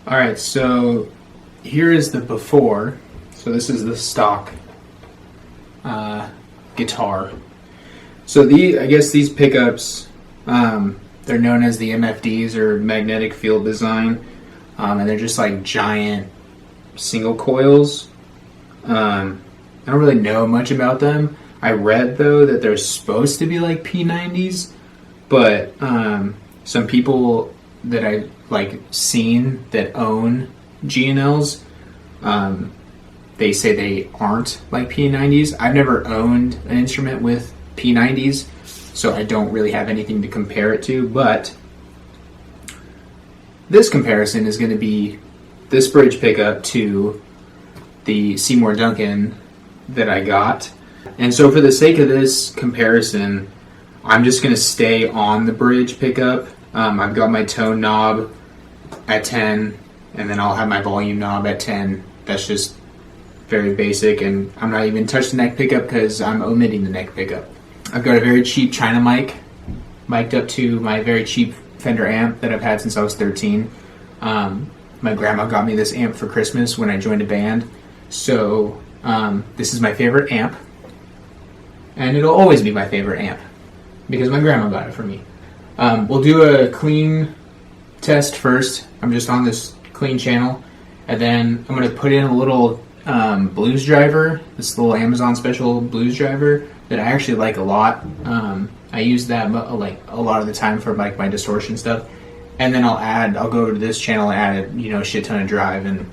All right, so here is the before. So this is the stock guitar. So I guess these pickups, they're known as the MFDs, or magnetic field design, and they're just like giant single coils. I don't really know much about them. I read though that they're supposed to be like P90s, but some people that I like seen that own G&Ls, they say they aren't like P90s. I've never owned an instrument with P90s, so I don't really have anything to compare it to, but this comparison is going to be this bridge pickup to the Seymour Duncan that I got. And so for the sake of this comparison, I'm just going to stay on the bridge pickup. I've got my tone knob at 10, and then I'll have my volume knob at 10. That's just very basic, and I'm not even touching the neck pickup because I'm omitting the neck pickup. I've got a very cheap China mic, mic'd up to my very cheap Fender amp that I've had since I was 13. My grandma got me this amp for Christmas when I joined a band, so this is my favorite amp, and it'll always be my favorite amp because my grandma got it for me. We'll do a clean test first. I'm just on this clean channel, and then I'm going to put in a little blues driver, this little Amazon special blues driver that I actually like a lot. I use that like a lot of the time for like my distortion stuff, and then I'll go to this channel and add a shit ton of drive and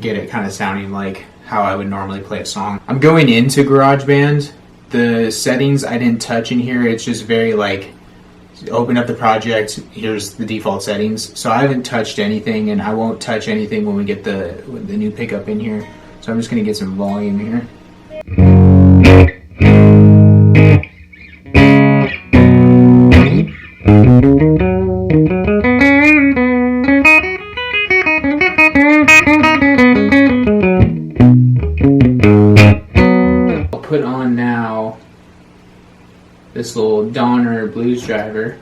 get it kind of sounding like how I would normally play a song. I'm going into GarageBand. The settings I didn't touch in here. It's just very like, open up the project, here's the default settings. So I haven't touched anything, and I won't touch anything when we get the new pickup in here. So I'm just going to get some volume here. I'll put on now this little Donner blues driver.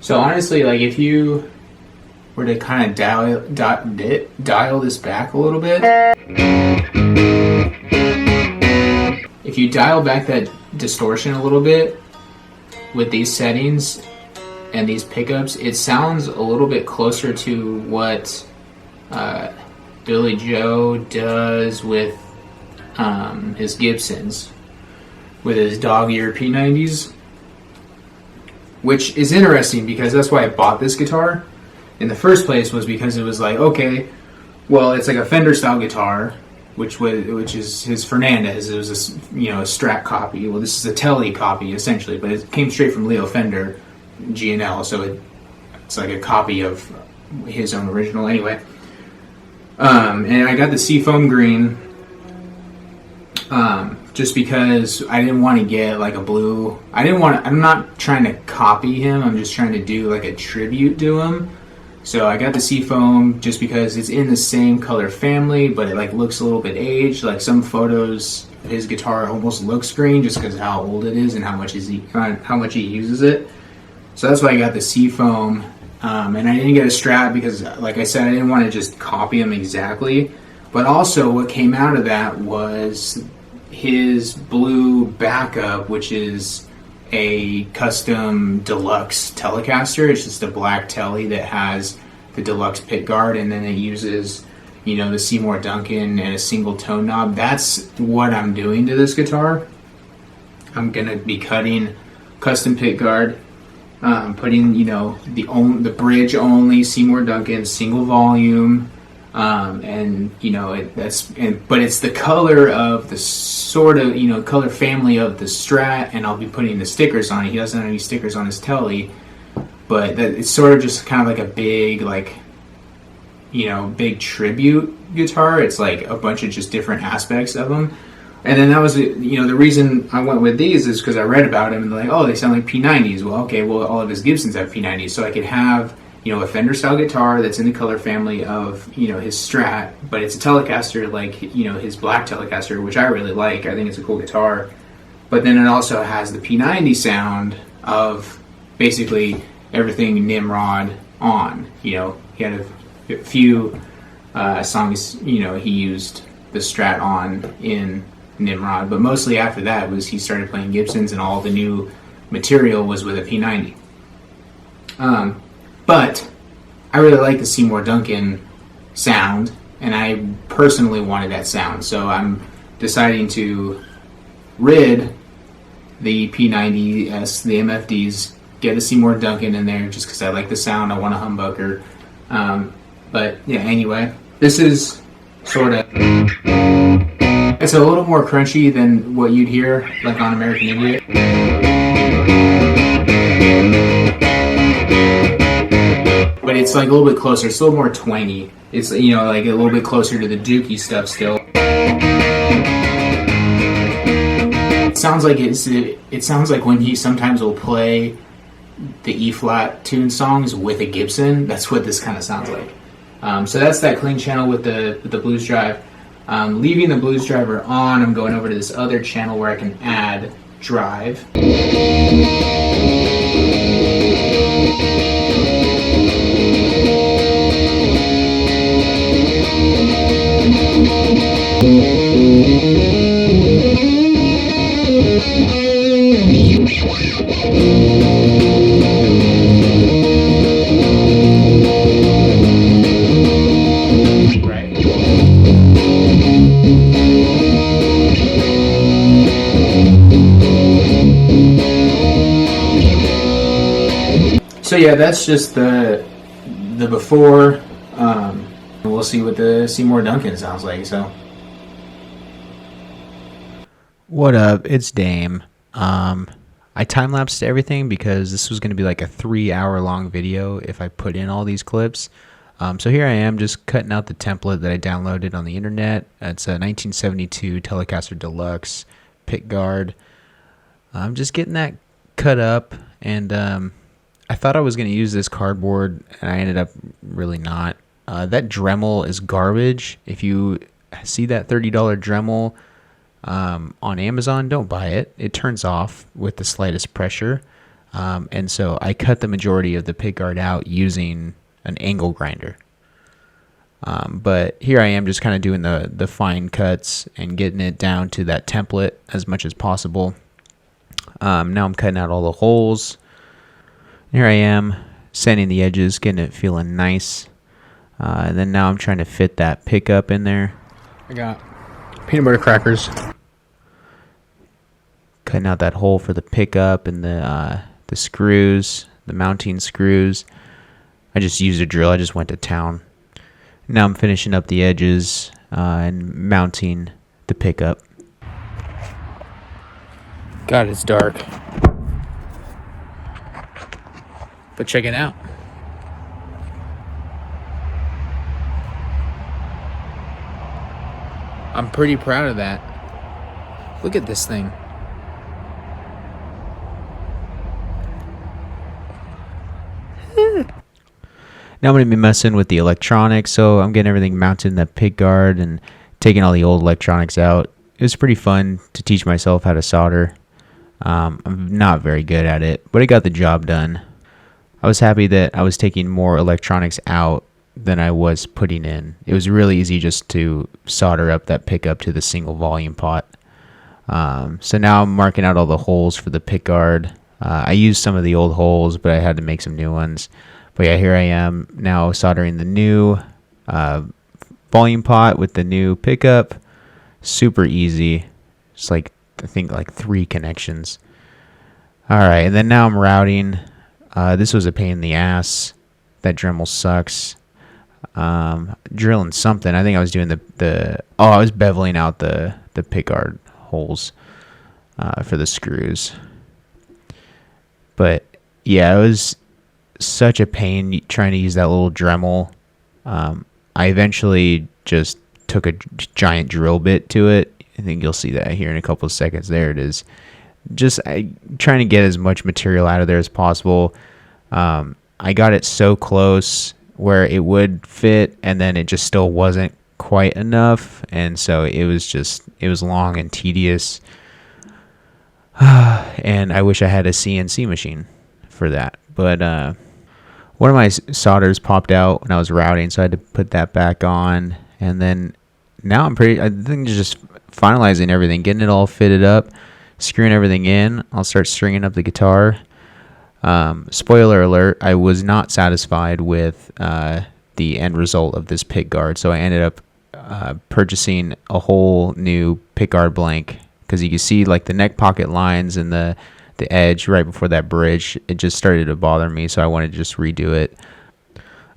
So honestly, like if you were to kind of dial this back a little bit, if you dial back that distortion a little bit with these settings and these pickups, it sounds a little bit closer to what Billie Joe does with his Gibsons, with his dog ear P90s, which is interesting because that's why I bought this guitar in the first place, was because it was like, okay, well, it's like a Fender style guitar, which is his Fernandez. It was a strat copy. Well, this is a Telly copy essentially, but it came straight from Leo Fender G&L, so it's like a copy of his own original anyway. And I got the Seafoam Green just because I didn't want to get like a blue. I'm not trying to copy him. I'm just trying to do like a tribute to him. So I got the Seafoam just because it's in the same color family, but it like looks a little bit aged. Like some photos, his guitar almost looks green just because how old it is and how much he uses it. So that's why I got the Seafoam. And I didn't get a Strat because, like I said, I didn't want to just copy him exactly. But also what came out of that was his blue backup, which is a custom deluxe Telecaster. It's just a black Telly that has the deluxe pickguard, and then it uses, the Seymour Duncan and a single tone knob. That's what I'm doing to this guitar. I'm gonna be cutting custom pickguard, putting the bridge only Seymour Duncan single volume, but it's the color of the sort of color family of the Strat, and I'll be putting the stickers on it. He doesn't have any stickers on his Telly, but it's sort of just kind of like a big big tribute guitar. It's like a bunch of just different aspects of them. And then that was, the reason I went with these is because I read about him and they're like, oh, they sound like P90s. Well, okay, well, all of his Gibsons have P90s. So I could have, a Fender style guitar that's in the color family of, his Strat, but it's a Telecaster like, his black Telecaster, which I really like. I think it's a cool guitar. But then it also has the P90 sound of basically everything Nimrod on. He had a few songs, he used the Strat on in Nimrod, but mostly after that was he started playing Gibsons and all the new material was with a P90. But I really like the Seymour Duncan sound, and I personally wanted that sound, so I'm deciding to rid the P90s, the MFDs, get a Seymour Duncan in there just because I like the sound. I want a humbucker. But yeah, anyway, this is sort of, it's a little more crunchy than what you'd hear like on American Idiot. But it's like a little bit closer. It's a little more twangy. It's, like a little bit closer to the Dookie stuff still. It sounds like when he sometimes will play the E-flat tune songs with a Gibson. That's what this kind of sounds like. So that's that clean channel with the blues drive. Leaving the blues driver on, I'm going over to this other channel where I can add drive. So yeah, that's just the before. We'll see what the Seymour Duncan sounds like. So, what up? It's Dame. I time-lapsed everything because this was going to be like a 3-hour long video if I put in all these clips. So here I am just cutting out the template that I downloaded on the internet. It's a 1972 Telecaster Deluxe pickguard. I'm just getting that cut up, and I thought I was going to use this cardboard, and I ended up really not. That Dremel is garbage. If you see that $30 Dremel on Amazon, don't buy it. It turns off with the slightest pressure. And so I cut the majority of the pickguard out using an angle grinder. But here I am just kind of doing the fine cuts and getting it down to that template as much as possible. Now I'm cutting out all the holes. Here I am sanding the edges, getting it feeling nice. And then now I'm trying to fit that pickup in there. I got peanut butter crackers. Cutting out that hole for the pickup and the screws, the mounting screws. I just used a drill. I just went to town. Now I'm finishing up the edges and mounting the pickup. God, it's dark. But check it out. I'm pretty proud of that. Look at this thing. Now I'm going to be messing with the electronics, so I'm getting everything mounted in that pickguard and taking all the old electronics out. It was pretty fun to teach myself how to solder. I'm not very good at it, but I got the job done. I was happy that I was taking more electronics out than I was putting in. It was really easy just to solder up that pickup to the single volume pot. So now I'm marking out all the holes for the pickguard. I used some of the old holes, but I had to make some new ones. But yeah, here I am now soldering the new volume pot with the new pickup. Super easy. It's like, I think like 3 connections. All right, and then now I'm routing. This was a pain in the ass. That Dremel sucks. Drilling something. I think I was doing I was beveling out the pickguard holes for the screws. But yeah, it was such a pain trying to use that little Dremel. I eventually just took a giant drill bit to it I think you'll see that here in a couple of seconds. There it is. Just trying to get as much material out of there as possible. I got it so close where it would fit, and then it just still wasn't quite enough, and so it was long and tedious. And I wish I had a CNC machine for that, but one of my solders popped out when I was routing, so I had to put that back on. And then now I think just finalizing everything, getting it all fitted up, screwing everything in. I'll start stringing up the guitar. Spoiler alert, I was not satisfied with the end result of this pickguard, so I ended up purchasing a whole new pickguard blank, because you can see like the neck pocket lines and the edge right before that bridge, it just started to bother me, so I wanted to just redo it.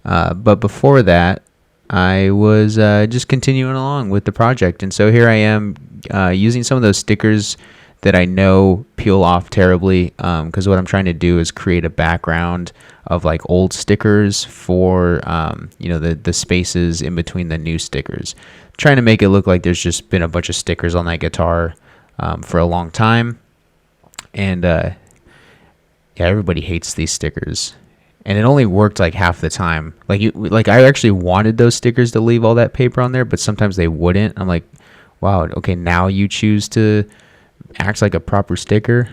But before that, I was just continuing along with the project, and so here I am using some of those stickers that I know peel off terribly, because what I'm trying to do is create a background of like old stickers for the spaces in between the new stickers, trying to make it look like there's just been a bunch of stickers on that guitar for a long time. And yeah, everybody hates these stickers, and it only worked like half the time. Like I actually wanted those stickers to leave all that paper on there, but sometimes they wouldn't. I'm like, wow, okay, now you choose to act like a proper sticker.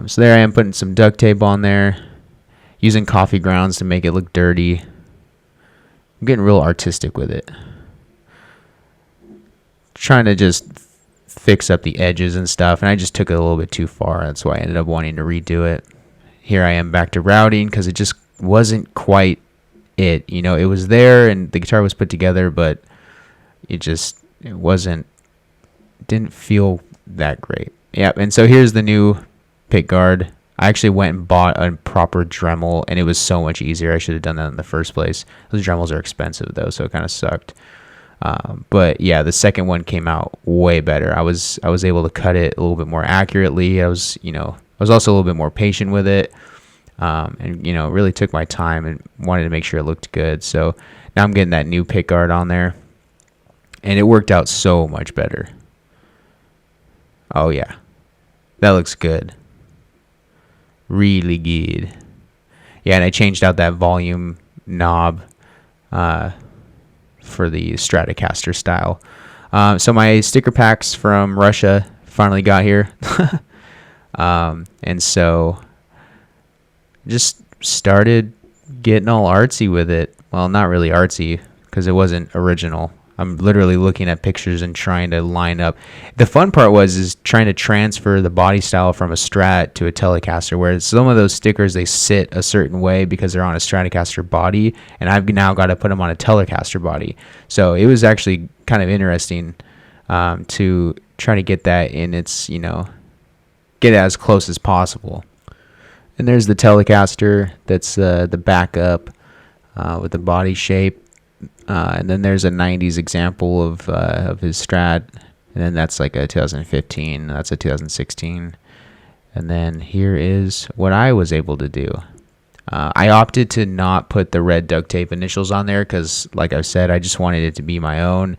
So there I am, putting some duct tape on there, using coffee grounds to make it look dirty. I'm getting real artistic with it, trying to just fix up the edges and stuff, and I just took it a little bit too far. That's why I ended up wanting to redo it. Here I am back to routing, because it just wasn't quite it. It was there and the guitar was put together, but it didn't feel that great. Yeah, and so here's the new pickguard. I actually went and bought a proper Dremel, and it was so much easier. I should have done that in the first place. Those Dremels are expensive though, so it kind of sucked. But yeah, the second one came out way better. I was able to cut it a little bit more accurately. I was also a little bit more patient with it, and really took my time and wanted to make sure it looked good. So now I'm getting that new pickguard on there, and it worked out so much better. Oh yeah, that looks good, really good. Yeah, and I changed out that volume knob for the Stratocaster style. So my sticker packs from Russia finally got here. And so just started getting all artsy with it. Well, not really artsy, because it wasn't original. I'm literally looking at pictures and trying to line up. The fun part is trying to transfer the body style from a Strat to a Telecaster, where some of those stickers, they sit a certain way because they're on a Stratocaster body, and I've now got to put them on a Telecaster body. So it was actually kind of interesting to try to get that in its, get it as close as possible. And there's the Telecaster, that's the backup with the body shape. And then there's a 90s example of his Strat, and then that's like a 2015, that's a 2016. And then here is what I was able to do. I opted to not put the red duct tape initials on there because, like I said, I just wanted it to be my own,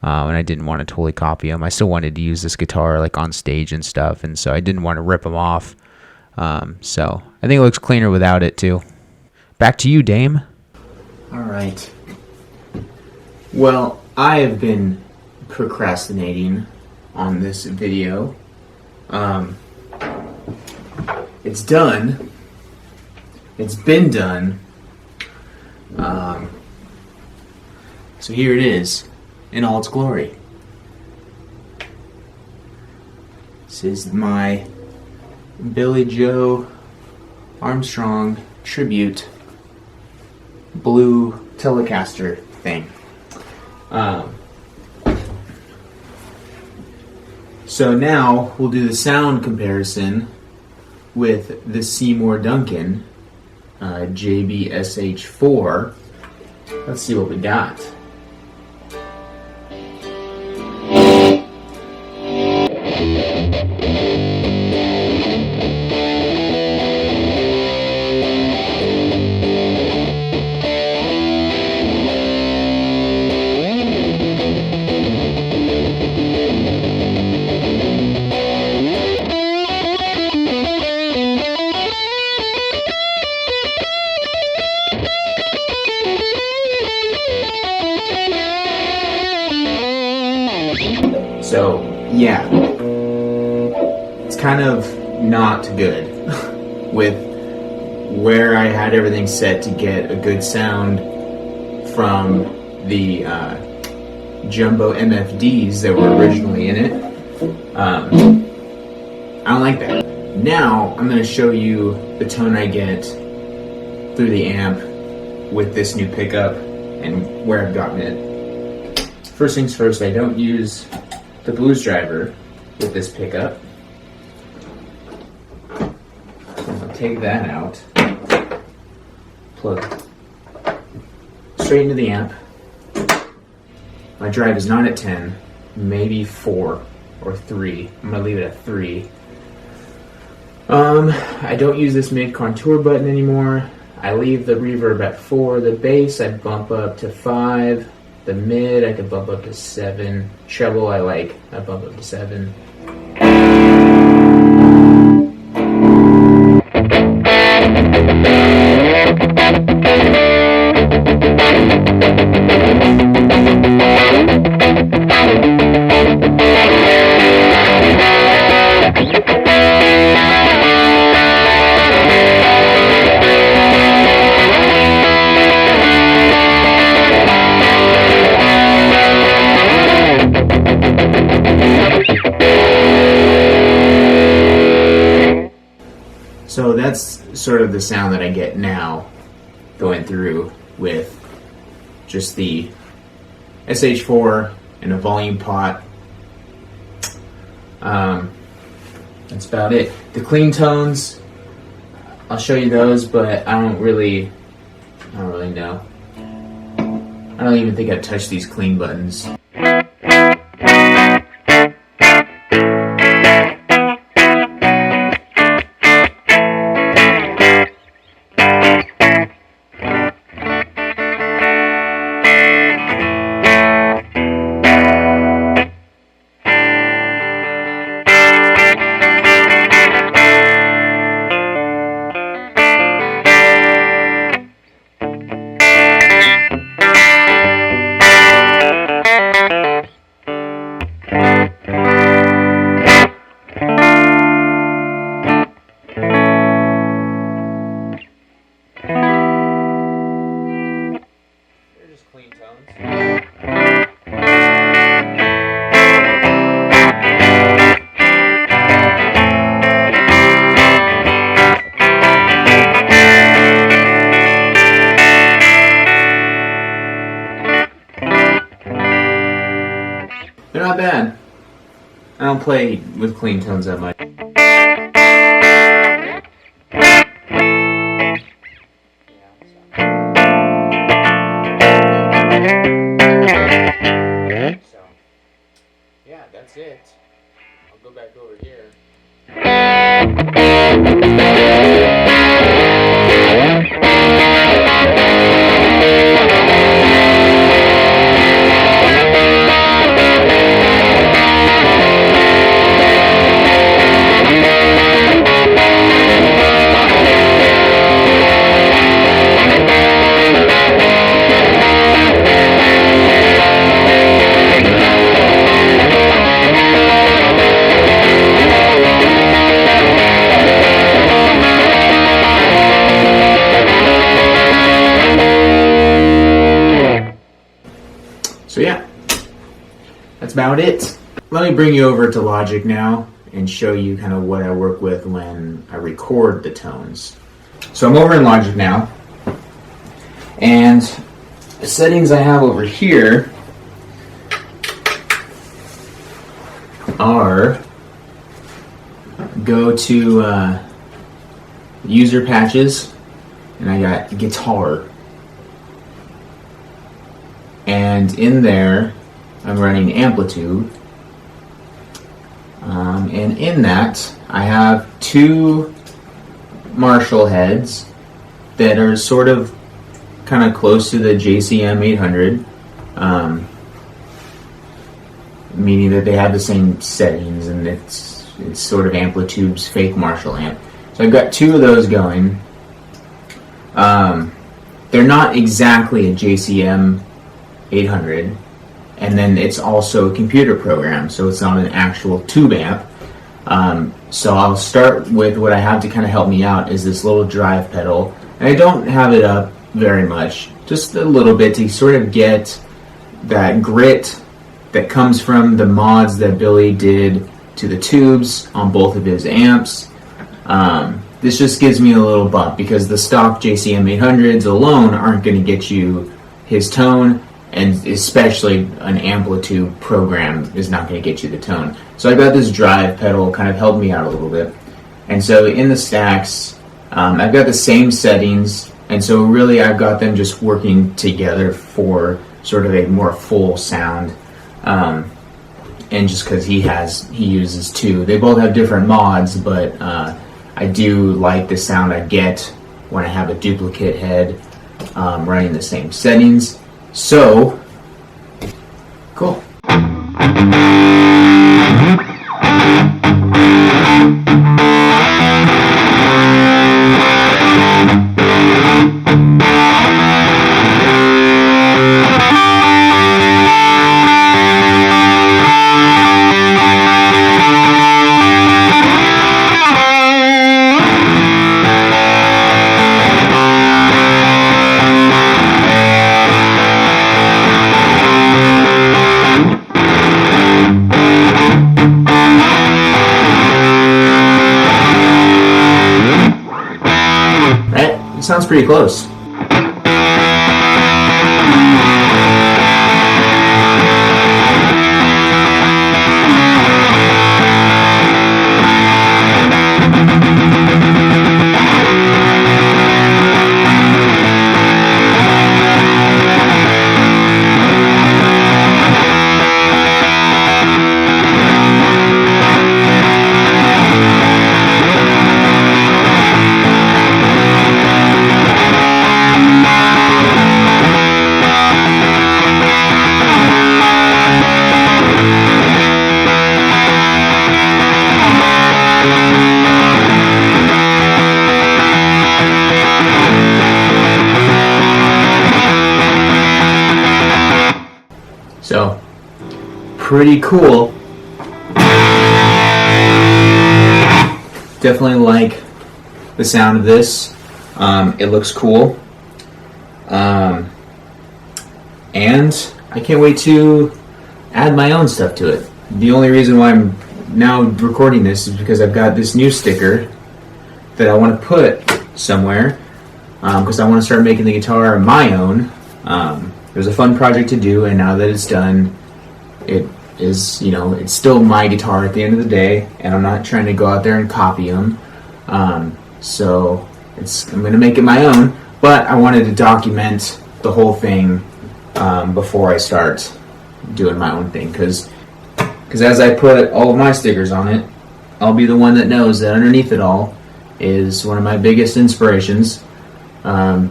and I didn't want to totally copy them. I still wanted to use this guitar like on stage and stuff, and so I didn't want to rip them off. So I think it looks cleaner without it too. Back to you, Dame. All right. Well, I have been procrastinating on this video. It's done. It's been done. So here it is in all its glory. This is my Billie Joe Armstrong tribute blue Telecaster thing. So now we'll do the sound comparison with the Seymour Duncan JBSH4. Let's see what we got. it's kind of not good with where I had everything set to get a good sound from the jumbo MFDs that were originally in it. I don't like that. Now I'm going to show you the tone I get through the amp with this new pickup and where I've gotten it. First things first, I don't use the boost driver with this pickup. So I'll take that out, plug straight into the amp. My drive is not at 10, maybe 4 or 3. I'm gonna leave it at 3. I don't use this mid contour button anymore. I leave the reverb at 4. The bass I bump up to 5. The mid I can bump up to 7. Treble I bump up to 7. So that's sort of the sound that I get now going through with just the SH4 and a volume pot. That's about it. The clean tones, I'll show you those, but I don't really know. I don't even think I've touched these clean buttons. Clean tones. They're not bad. I don't play with clean tones that much. Yeah, that's it. I'll go back over here. So yeah, that's about it. Let me bring you over to Logic now and show you kind of what I work with when I record the tones. So I'm over in Logic now, and the settings I have over here are go to user patches, and I got guitar. And in there, I'm running amplitude. And in that, I have 2 Marshall heads that are sort of kind of close to the JCM 800, meaning that they have the same settings, and it's sort of Amplitude's fake Marshall amp. So I've got 2 of those going. They're not exactly a JCM 800, and then it's also a computer program, so it's not an actual tube amp. So I'll start with what I have to kind of help me out is this little drive pedal. And I don't have it up very much, just a little bit to sort of get that grit that comes from the mods that Billy did to the tubes on both of his amps. This just gives me a little bump because the stock JCM 800s alone aren't going to get you his tone, and especially an amplitude program is not going to get you the tone. So I got this drive pedal, kind of helped me out a little bit. And so in the stacks, I've got the same settings, and so really I've got them just working together for sort of a more full sound. And just because he uses two, they both have different mods, but I do like the sound I get when I have a duplicate head running the same settings. So, cool. Sounds pretty close. So, pretty cool. Definitely like the sound of this. It looks cool. And I can't wait to add my own stuff to it. The only reason why I'm now recording this is because I've got this new sticker that I want to put somewhere because I want to start making the guitar my own. It was a fun project to do, and now that it's done, it is, it's still my guitar at the end of the day, and I'm not trying to go out there and copy them. So I'm going to make it my own, but I wanted to document the whole thing before I start doing my own thing, because as I put all of my stickers on it, I'll be the one that knows that underneath it all is one of my biggest inspirations. There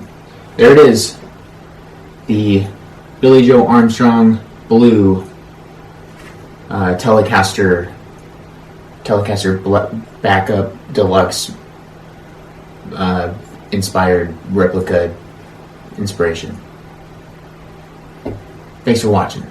it is. The Billie Joe Armstrong Blue Telecaster Backup Deluxe inspired replica inspiration. Thanks for watching.